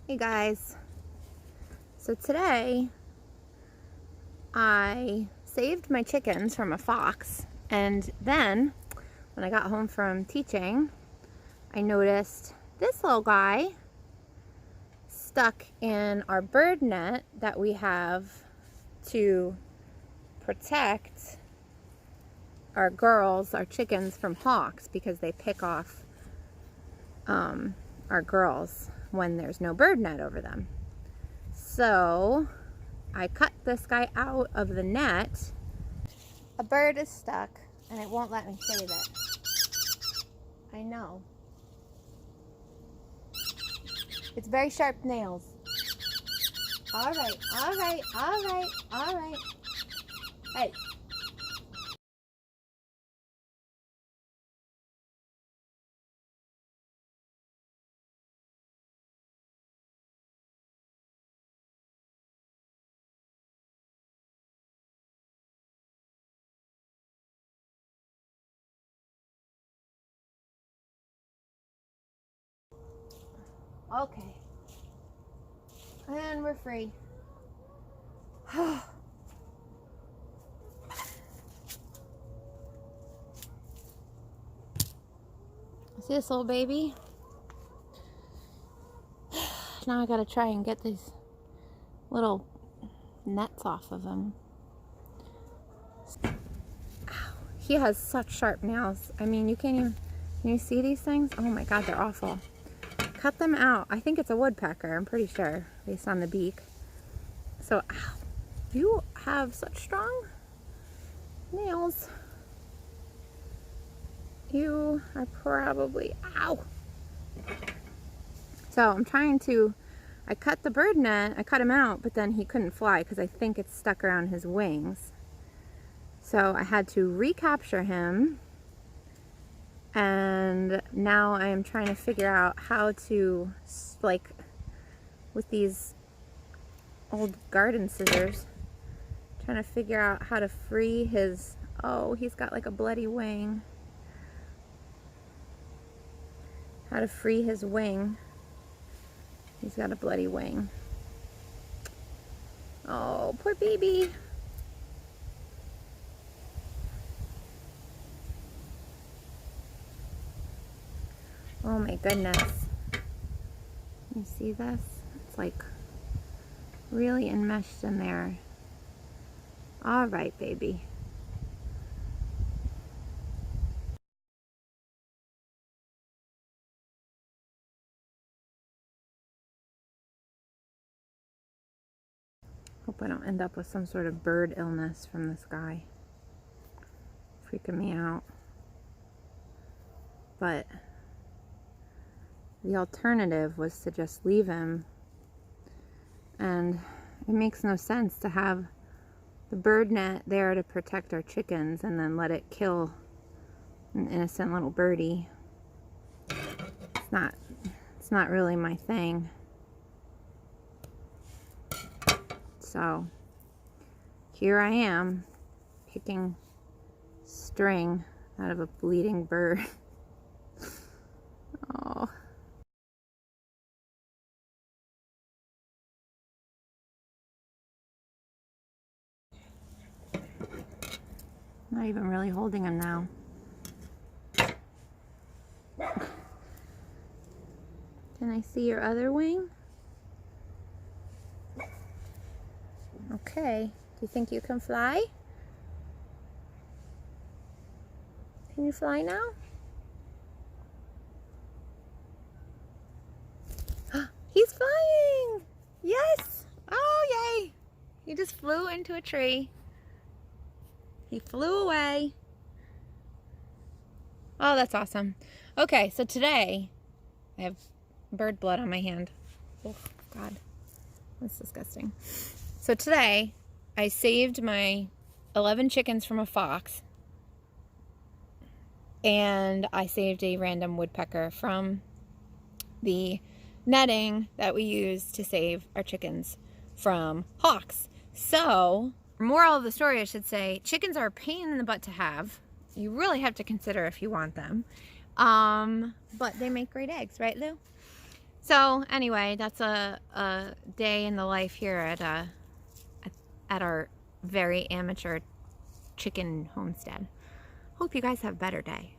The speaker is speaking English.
Hey guys, so today I saved my chickens from a fox, and then when I got home from teaching I noticed this little guy stuck in our bird net that we have to protect our girls, our chickens, from hawks because they pick off our girls when there's no bird net over them. So I cut this guy out of the net. A bird is stuck and it won't let me save it. I know. It's very sharp nails. All right, all right, all right, all right. Hey. Okay. And we're free. See this little baby? Now I gotta try and get these little nets off of him. Ow. He has such sharp nails. I mean, you can't even, can you see these things? Oh my God, they're awful. Cut them out. I think it's a woodpecker, I'm pretty sure, based on the beak. So, ow, you have such strong nails. You are probably, ow. So I'm trying to, I cut the bird net, I cut him out, but then he couldn't fly because I think it's stuck around his wings. So I had to recapture him, and now I am trying to figure out how to, like, with these old garden scissors, trying to figure out how to free his, oh, he's got like a bloody wing. How to free his wing. He's got a bloody wing. Oh, poor baby. Oh my goodness. You see this? It's like really enmeshed in there. All right, baby. Hope I don't end up with some sort of bird illness from this guy. Freaking me out. But the alternative was to just leave him, and it makes no sense to have the bird net there to protect our chickens and then let it kill an innocent little birdie. It's not really my thing. So here I am picking string out of a bleeding bird. Oh. Not even really holding him now. Can I see your other wing? Okay. Do you think you can fly? Can you fly now? He's flying! Yes! Oh, yay! He just flew into a tree. He flew away. Oh, that's awesome. Okay, so today I have bird blood on my hand. Oh, God. That's disgusting. So today I saved my 11 chickens from a fox, and I saved a random woodpecker from the netting that we use to save our chickens from hawks. So, moral of the story, I should say, chickens are a pain in the butt to have. You really have to consider if you want them. But they make great eggs, right, Lou? So anyway, that's a day in the life here at our very amateur chicken homestead. Hope you guys have a better day.